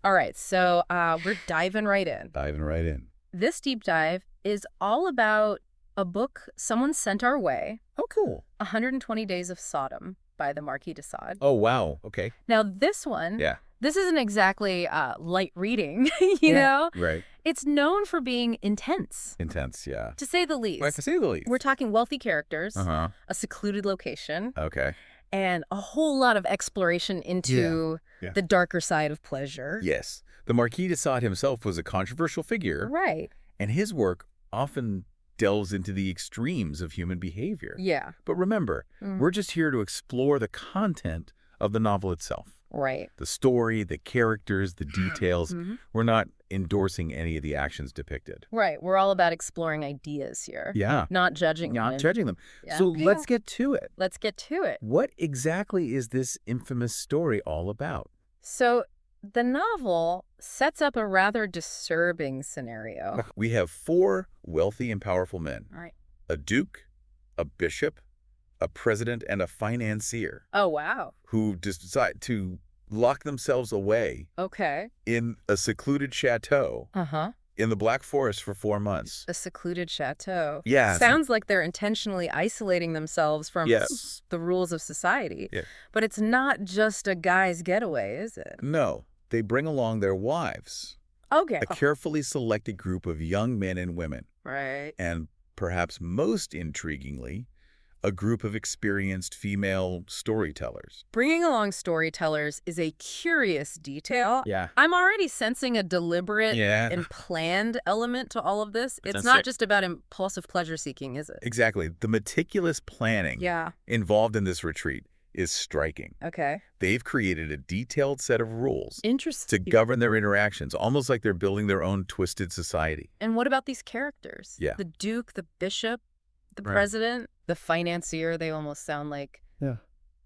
All right, so we're diving right in. Diving right in. This deep dive is all about a book someone sent our way, Oh, cool. 120 Days of Sodom by the Marquis de Sade. Oh, wow. Okay. Now, this one, Yeah. this isn't exactly light reading, Yeah. know? Right. It's known for being intense, Intense, yeah. to say the least. Right, to say the least. We're talking wealthy characters, Uh-huh. a secluded location, Okay. and a whole lot of exploration into Yeah. the darker side of pleasure. Yes. The Marquis de Sade himself was a controversial figure, Right. and his work often delves into the extremes of human behavior. Yeah. But remember, we're just here to explore the content of the novel itself. Right. The story, the characters, the details. We're not endorsing any of the actions depicted. Right. We're all about exploring ideas here. Yeah. Not judging Not them. judging them. Yeah. So let's get to it. Let's get to it. What exactly is this infamous story all about? So the novel sets up a rather disturbing scenario. We have 4 wealthy and powerful men. All right. A duke, a bishop, a president, and a financier Oh, wow. who decide to lock themselves away Okay. in a secluded chateau Uh-huh. in the Black Forest for 4 months. A secluded chateau. Yeah. Sounds like they're intentionally isolating themselves from Yes. the rules of society. Yeah. But it's not just a guy's getaway, is it? No, they bring along their wives, Okay. a carefully selected group of young men and women, Right. and perhaps most intriguingly, a group of experienced female storytellers. Bringing along storytellers is a curious detail. Yeah. I'm already sensing a deliberate Yeah. and planned element to all of this. It's That's not it. just about impulsive pleasure seeking, is it? Exactly. The meticulous planning Yeah. involved in this retreat is striking. Okay. They've created a detailed set of rules to Interesting. govern their interactions, almost like they're building their own twisted society. And what about these characters? Yeah. The Duke, the Bishop, the Right. President, the Financier. They almost sound like Yeah.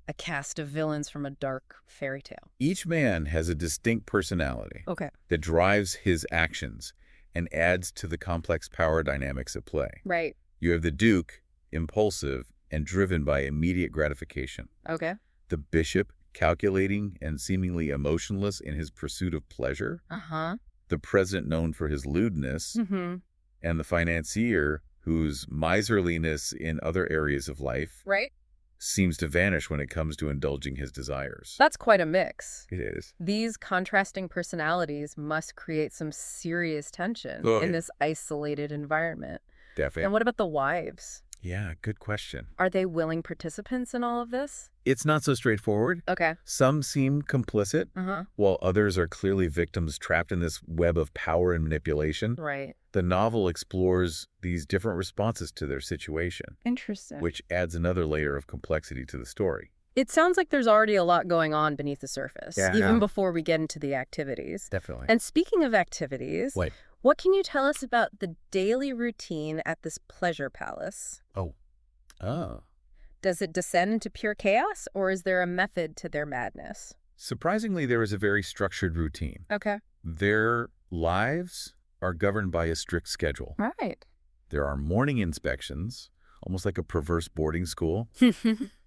a cast of villains from a dark fairy tale. Each man has a distinct personality Okay. that drives his actions and adds to the complex power dynamics at play. Right. You have the Duke, impulsive and driven by immediate gratification. Okay. The Bishop, calculating and seemingly emotionless in his pursuit of pleasure. Uh-huh. The President, known for his lewdness. Mm-hmm. And the financier, whose miserliness in other areas of life Right. seems to vanish when it comes to indulging his desires. That's quite a mix. It is. These contrasting personalities must create some serious tension Oh, in yeah. this isolated environment. Definitely. And what about the wives? Yeah, good question. Are they willing participants in all of this? It's not so straightforward. Okay. Some seem complicit, Uh-huh. while others are clearly victims trapped in this web of power and manipulation. Right. The novel explores these different responses to their situation, Interesting. which adds another layer of complexity to the story. It sounds like there's already a lot going on beneath the surface, Yeah. even Yeah. before we get into the activities. Definitely. And speaking of activities, Wait. what can you tell us about the daily routine at this pleasure palace? Oh. Does it descend into pure chaos, or is there a method to their madness? Surprisingly, there is a very structured routine. Okay. Their lives are governed by a strict schedule. Right. There are morning inspections, almost like a perverse boarding school,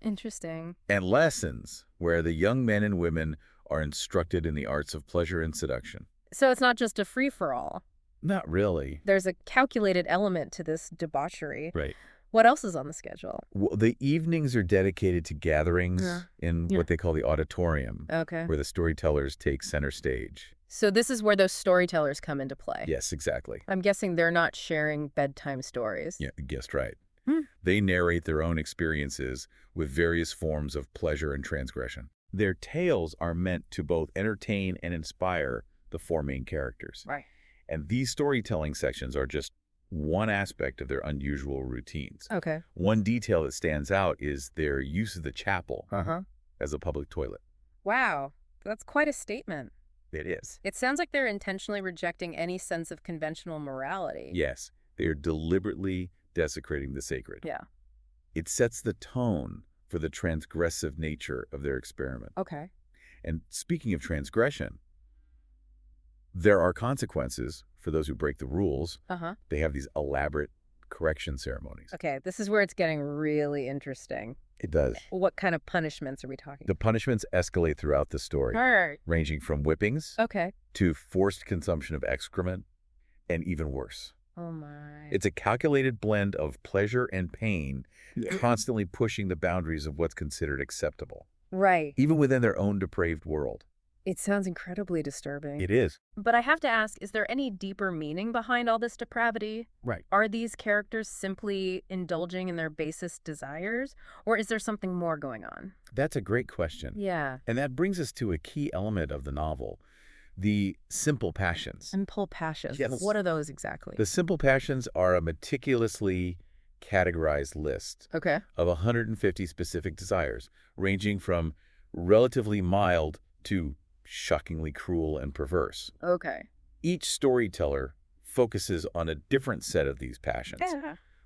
Interesting. and lessons where the young men and women are instructed in the arts of pleasure and seduction. So it's not just a free-for-all. Not really. There's a calculated element to this debauchery. Right. What else is on the schedule? Well, the evenings are dedicated to gatherings in Yeah. what they call the auditorium, Okay. where the storytellers take center stage. So this is where those storytellers come into play. Yes, exactly. I'm guessing they're not sharing bedtime stories. Yeah, you guessed right. Hmm. They narrate their own experiences with various forms of pleasure and transgression. Their tales are meant to both entertain and inspire the 4 main characters. Right. And these storytelling sections are just one aspect of their unusual routines. Okay. One detail that stands out is their use of the chapel Uh-huh. as a public toilet. Wow. That's quite a statement. It is. It sounds like they're intentionally rejecting any sense of conventional morality. Yes, they are deliberately desecrating the sacred. Yeah. It sets the tone for the transgressive nature of their experiment. Okay. And speaking of transgression, there are consequences for those who break the rules. Uh-huh. They have these elaborate correction ceremonies. Okay, this is where it's getting really interesting. It does. What kind of punishments are we talking? The punishments escalate throughout the story, Right. ranging from whippings Okay. to forced consumption of excrement, and even worse. Oh, my. It's a calculated blend of pleasure and pain, constantly pushing the boundaries of what's considered acceptable, Right. even within their own depraved world. It sounds incredibly disturbing. It is. But I have to ask, is there any deeper meaning behind all this depravity? Right. Are these characters simply indulging in their basest desires, or is there something more going on? That's a great question. Yeah. And that brings us to a key element of the novel, the simple passions. Simple passions. Yes. What are those exactly? The simple passions are a meticulously categorized list Okay. of 150 specific desires, ranging from relatively mild to shockingly cruel and perverse. Okay. Each storyteller focuses on a different set of these passions,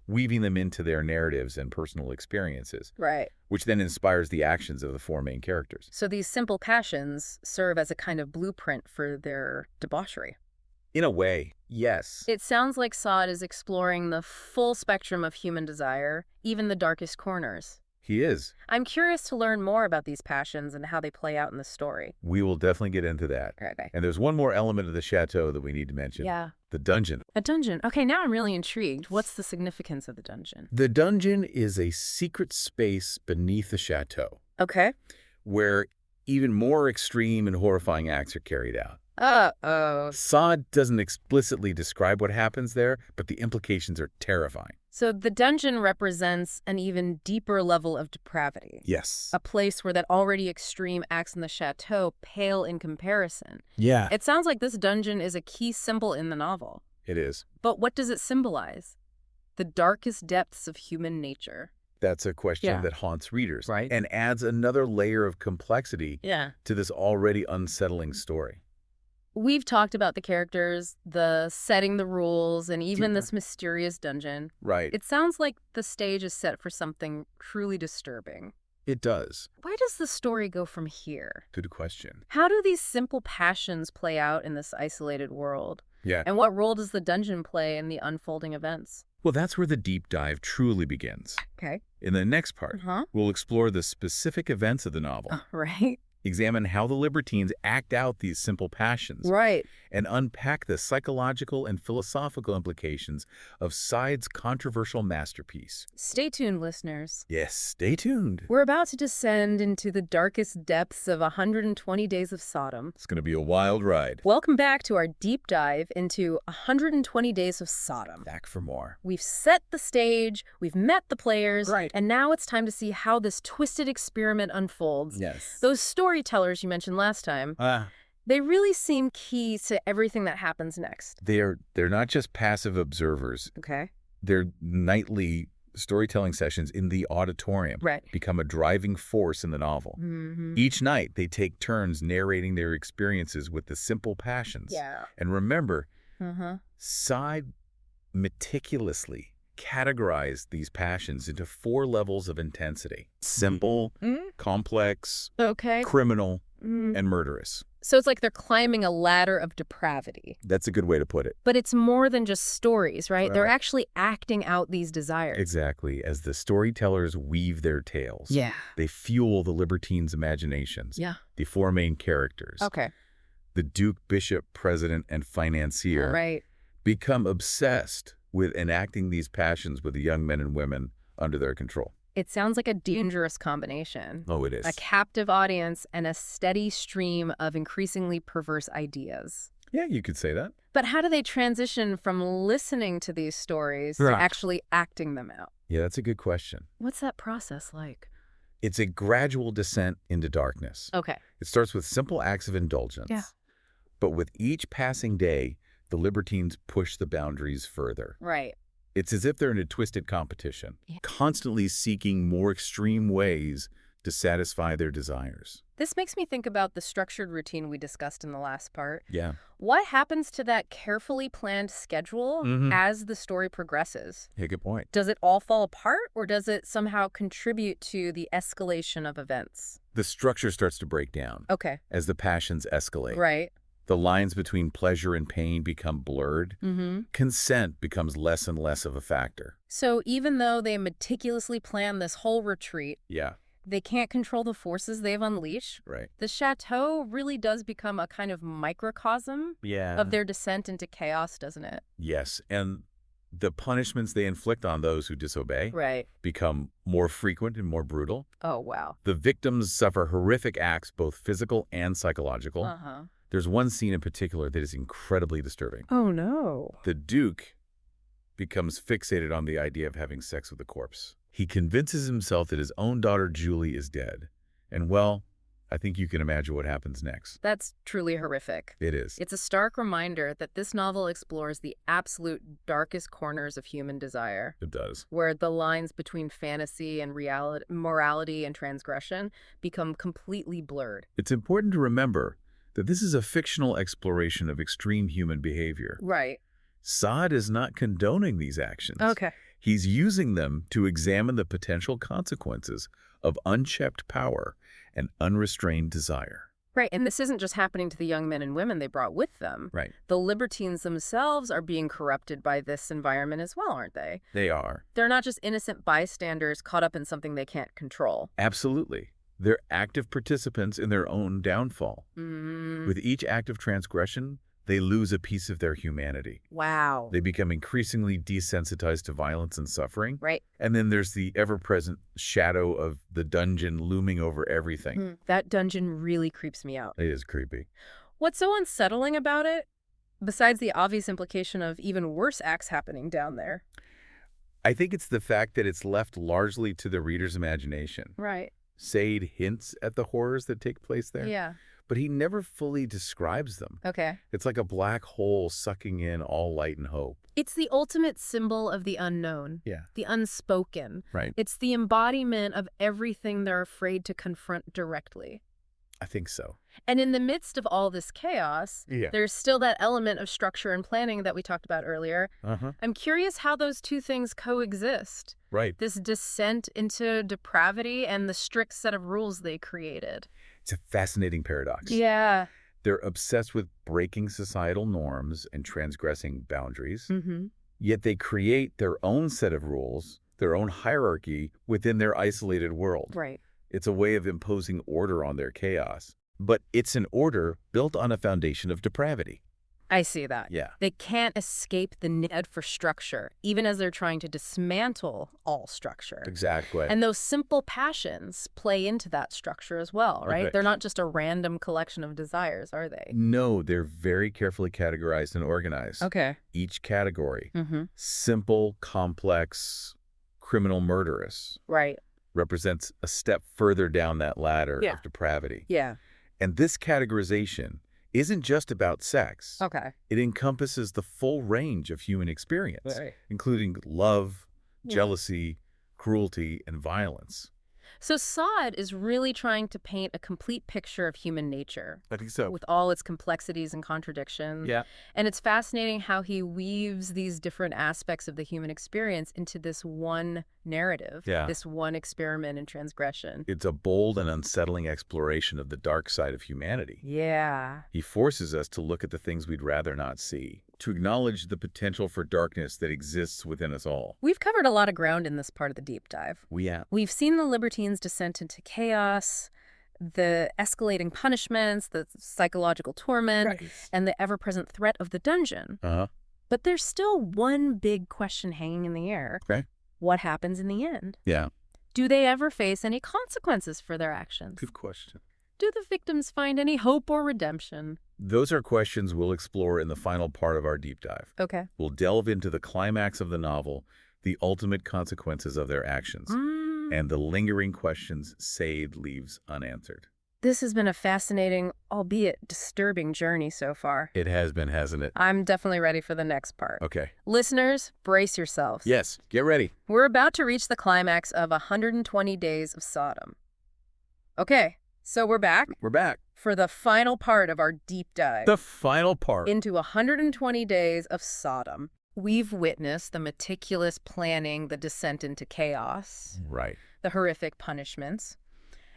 weaving them into their narratives and personal experiences, Right. which then inspires the actions of the four main characters. So these simple passions serve as a kind of blueprint for their debauchery. In a way, yes. It sounds like Sade is exploring the full spectrum of human desire, even the darkest corners. He is. I'm curious to learn more about these passions and how they play out in the story. We will definitely get into that. Okay. And there's one more element of the chateau that we need to mention. Yeah. The dungeon. A dungeon. Okay, now I'm really intrigued. What's the significance of the dungeon? The dungeon is a secret space beneath the chateau Okay. where even more extreme and horrifying acts are carried out. Uh-oh. Sade doesn't explicitly describe what happens there, but the implications are terrifying. So the dungeon represents an even deeper level of depravity. Yes. A place where that already extreme acts in the chateau pale in comparison. Yeah. It sounds like this dungeon is a key symbol in the novel. It is. But what does it symbolize? The darkest depths of human nature. That's a question Yeah. that haunts readers. Right. And adds another layer of complexity Yeah. to this already unsettling story. We've talked about the characters, the setting the rules, and even this mysterious dungeon. Right. It sounds like the stage is set for something truly disturbing. It does. Where does the story go from here? Good question. How do these simple passions play out in this isolated world? Yeah. And what role does the dungeon play in the unfolding events? Well, that's where the deep dive truly begins. Okay. In the next part, we'll explore the specific events of the novel, Right. examine how the libertines act out these simple passions, Right. and unpack the psychological and philosophical implications of Sade's controversial masterpiece. Stay tuned, listeners. Yes, stay tuned. We're about to descend into the darkest depths of 120 Days of Sodom. It's going to be a wild ride. Welcome back to our deep dive into 120 Days of Sodom. Back for more. We've set the stage, we've met the players, Right. and now it's time to see how this twisted experiment unfolds. Yes. Those storytellers you mentioned last time, they really seem key to everything that happens next. They're not just passive observers. Okay. Their nightly storytelling sessions in the auditorium Right. become a driving force in the novel. Mm-hmm. Each night, they take turns narrating their experiences with the simple passions. Yeah. And remember, Uh-huh. Sade meticulously categorized these passions into 4 levels of intensity: simple, complex, Okay. criminal, and murderous. So it's like they're climbing a ladder of depravity. That's a good way to put it. But it's more than just stories, right? They're Right. actually acting out these desires. Exactly. As the storytellers weave their tales, Yeah. they fuel the libertines' imaginations. Yeah. The 4 main characters, Okay. the Duke, Bishop, President, and Financier, Right. become obsessed with enacting these passions with the young men and women under their control. It sounds like a dangerous combination. Oh, it is. A captive audience and a steady stream of increasingly perverse ideas. Yeah, you could say that. But how do they transition from listening to these stories to Right. actually acting them out? Yeah, that's a good question. What's that process like? It's a gradual descent into darkness. Okay. It starts with simple acts of indulgence. Yeah. But with each passing day, the libertines push the boundaries further. Right. It's as if they're in a twisted competition, Yeah. constantly seeking more extreme ways to satisfy their desires. This makes me think about the structured routine we discussed in the last part. Yeah. What happens to that carefully planned schedule as the story progresses? Yeah, good point. Does it all fall apart, or does it somehow contribute to the escalation of events? The structure starts to break down Okay. as the passions escalate. Right. The lines between pleasure and pain become blurred. Mm-hmm. Consent becomes less and less of a factor. So even though they meticulously plan this whole retreat, Yeah, they can't control the forces they've unleashed. right. The chateau really does become a kind of microcosm Yeah. of their descent into chaos, doesn't it? Yes, and the punishments they inflict on those who disobey Right. become more frequent and more brutal. Oh, wow. The victims suffer horrific acts, both physical and psychological. Uh-huh. There's one scene in particular that is incredibly disturbing. Oh, no. The Duke becomes fixated on the idea of having sex with a corpse. He convinces himself that his own daughter Julie is dead. And, well, I think you can imagine what happens next. That's truly horrific. It is. It's a stark reminder that this novel explores the absolute darkest corners of human desire, It does. where the lines between fantasy and reality, morality and transgression become completely blurred. It's important to remember that this is a fictional exploration of extreme human behavior. Right. Sade is not condoning these actions. Okay. He's using them to examine the potential consequences of unchecked power and unrestrained desire. Right, and this isn't just happening to the young men and women they brought with them. Right. The libertines themselves are being corrupted by this environment as well, aren't they? They are. They're not just innocent bystanders caught up in something they can't control. Absolutely. They're active participants in their own downfall. With each act of transgression, they lose a piece of their humanity. Wow. They become increasingly desensitized to violence and suffering. Right. And then there's the ever-present shadow of the dungeon looming over everything. That dungeon really creeps me out. It is creepy. What's so unsettling about it, besides the obvious implication of even worse acts happening down there? I think it's the fact that it's left largely to the reader's imagination. Right. Sade hints at the horrors that take place there, Yeah. but he never fully describes them. Okay. It's like a black hole sucking in all light and hope. It's the ultimate symbol of the unknown. Yeah. The unspoken. Right. It's the embodiment of everything they're afraid to confront directly. I think so. And in the midst of all this chaos, Yeah. there's still that element of structure and planning that we talked about earlier. Uh-huh. I'm curious how those two things coexist. Right. This descent into depravity and the strict set of rules they created. It's a fascinating paradox. Yeah. They're obsessed with breaking societal norms and transgressing boundaries, Mm-hmm. yet they create their own set of rules, their own hierarchy within their isolated world. Right. It's a way of imposing order on their chaos. But it's an order built on a foundation of depravity. I see that. Yeah. They can't escape the need for structure, even as they're trying to dismantle all structure. Exactly. And those simple passions play into that structure as well, right? Okay. They're not just a random collection of desires, are they? No, they're very carefully categorized and organized. Okay. Each category, Mm-hmm. simple, complex, criminal, murderous, Right. represents a step further down that ladder Yeah. of depravity. Yeah. And this categorization isn't just about sex. Okay. It encompasses the full range of human experience, Right. including love, Yeah. jealousy, cruelty, and violence. So Sade is really trying to paint a complete picture of human nature I think so. with all its complexities and contradictions. Yeah. And it's fascinating how he weaves these different aspects of the human experience into this one narrative, Yeah. this one experiment in transgression. It's a bold and unsettling exploration of the dark side of humanity. Yeah. He forces us to look at the things we'd rather not see, to acknowledge the potential for darkness that exists within us all. We've covered a lot of ground in this part of the deep dive. We've seen the libertines' descent into chaos, the escalating punishments, the psychological torment, and the ever-present threat of the dungeon. Uh-huh. But there's still one big question hanging in the air. Okay. What happens in the end? Yeah. Do they ever face any consequences for their actions? Good question. Do the victims find any hope or redemption? Those are questions we'll explore in the final part of our deep dive. Okay. We'll delve into the climax of the novel, the ultimate consequences of their actions, and the lingering questions Sade leaves unanswered. This has been a fascinating, albeit disturbing journey so far. It has been, hasn't it? I'm definitely ready for the next part. Okay. Listeners, brace yourselves. Yes, get ready. We're about to reach the climax of 120 Days of Sodom. Okay, so we're back We're back. for the final part of our deep dive The final part. into 120 Days of Sodom. We've witnessed the meticulous planning, the descent into chaos, Right. the horrific punishments.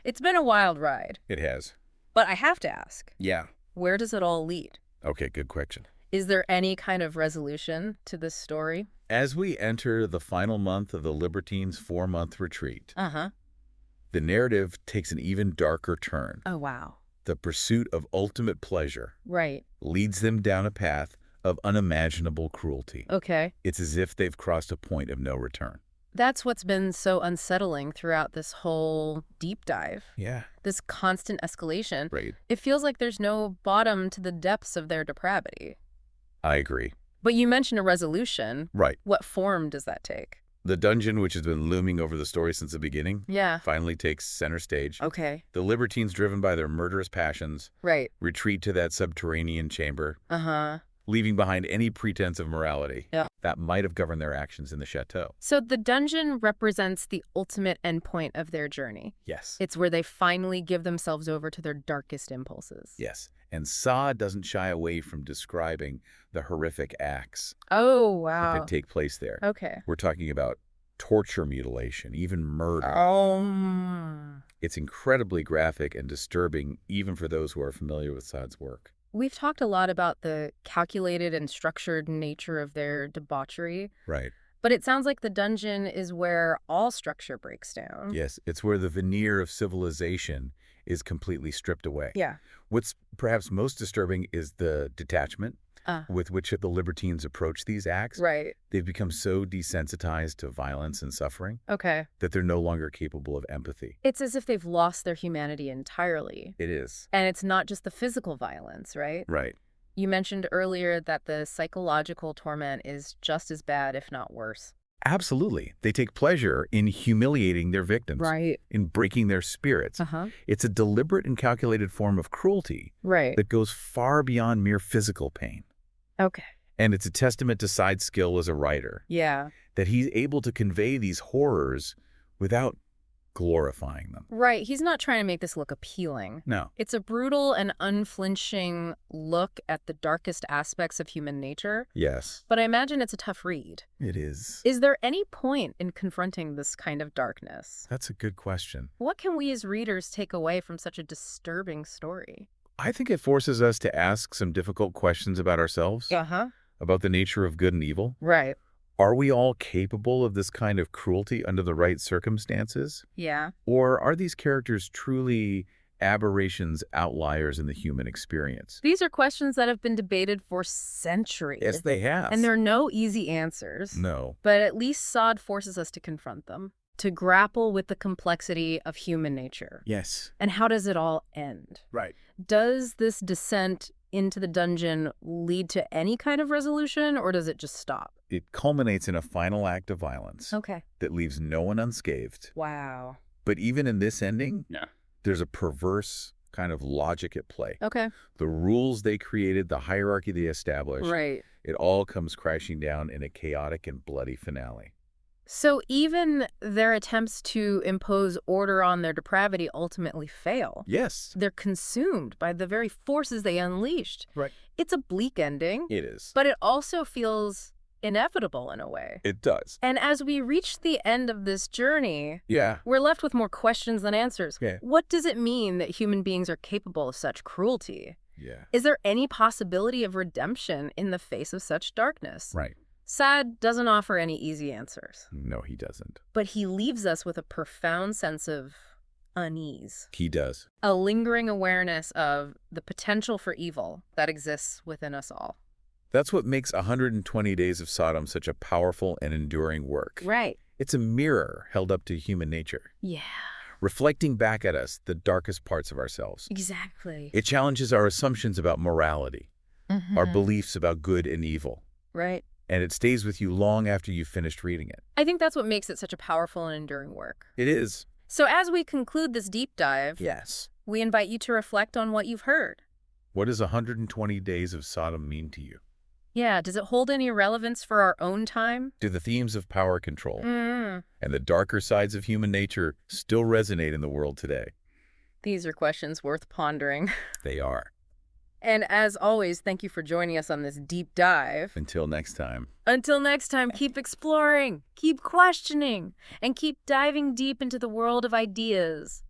It's been a wild ride, It has. but I have to ask, Yeah. Where does it all lead? Okay, good question. Is there any kind of resolution to this story? As we enter the final month of the Libertines' 4-month retreat, the narrative takes an even darker turn. Oh, wow. The pursuit of ultimate pleasure leads them down a path of unimaginable cruelty. Okay. It's as if they've crossed a point of no return. That's what's been so unsettling throughout this whole deep dive. Yeah. This constant escalation. Right. It feels like there's no bottom to the depths of their depravity. I agree. But you mentioned a resolution. Right. What form does that take? The dungeon, which has been looming over the story since the beginning, finally takes center stage. Okay. The Libertines, driven by their murderous passions, retreat to that subterranean chamber, leaving behind any pretense of morality that might have governed their actions in the chateau. So the dungeon represents the ultimate endpoint of their journey. Yes. It's where they finally give themselves over to their darkest impulses. Yes. And Sade doesn't shy away from describing the horrific acts that take place there. Okay. We're talking about torture, mutilation, even murder. It's incredibly graphic and disturbing, even for those who are familiar with Sade's work. We've talked a lot about the calculated and structured nature of their debauchery. Right. But it sounds like the dungeon is where all structure breaks down. Yes, it's where the veneer of civilization is completely stripped away. Yeah. What's perhaps most disturbing is the detachment with which the Libertines approach these acts. Right. They've become so desensitized to violence and suffering that they're no longer capable of empathy. It's as if they've lost their humanity entirely. It is. And it's not just the physical violence, right? Right. You mentioned earlier that the psychological torment is just as bad, if not worse. Absolutely. They take pleasure in humiliating their victims, in breaking their spirits. It's a deliberate and calculated form of cruelty that goes far beyond mere physical pain. Okay. And it's a testament to Sade's skill as a writer. Yeah. That he's able to convey these horrors without glorifying them. Right. He's not trying to make this look appealing. No. It's a brutal and unflinching look at the darkest aspects of human nature. Yes. But I imagine it's a tough read. It is. Is there any point in confronting this kind of darkness? That's a good question. What can we as readers take away from such a disturbing story? I think it forces us to ask some difficult questions about ourselves. About the nature of good and evil. Right. Are we all capable of this kind of cruelty under the right circumstances? Yeah. Or are these characters truly aberrations, outliers in the human experience? These are questions that have been debated for centuries. Yes, they have. And there are no easy answers. No. But at least Sade forces us to confront them, to grapple with the complexity of human nature. Yes. And how does it all end? Right. Does this descent into the dungeon lead to any kind of resolution, or does it just stop? It culminates in a final act of violence that leaves no one unscathed. Wow. But even in this ending, there's a perverse kind of logic at play. Okay. The rules they created, the hierarchy they established, it all comes crashing down in a chaotic and bloody finale. So even their attempts to impose order on their depravity ultimately fail. Yes. They're consumed by the very forces they unleashed. Right. It's a bleak ending. It is. But it also feels inevitable in a way. It does. And as we reach the end of this journey, yeah, we're left with more questions than answers. Yeah. What does it mean that human beings are capable of such cruelty? Yeah. Is there any possibility of redemption in the face of such darkness? Right. Sade doesn't offer any easy answers. No, he doesn't. But he leaves us with a profound sense of unease. He does. A lingering awareness of the potential for evil that exists within us all. That's what makes 120 Days of Sodom such a powerful and enduring work. Right. It's a mirror held up to human nature. Yeah. Reflecting back at us the darkest parts of ourselves. Exactly. It challenges our assumptions about morality, our beliefs about good and evil. Right. And it stays with you long after you've finished reading it. I think that's what makes it such a powerful and enduring work. It is. So as we conclude this deep dive, yes, we invite you to reflect on what you've heard. What does 120 Days of Sodom mean to you? Yeah, does it hold any relevance for our own time? Do the themes of power control and the darker sides of human nature still resonate in the world today? These are questions worth pondering. They are. And as always, thank you for joining us on this deep dive. Until next time. Until next time, keep exploring, keep questioning, and keep diving deep into the world of ideas.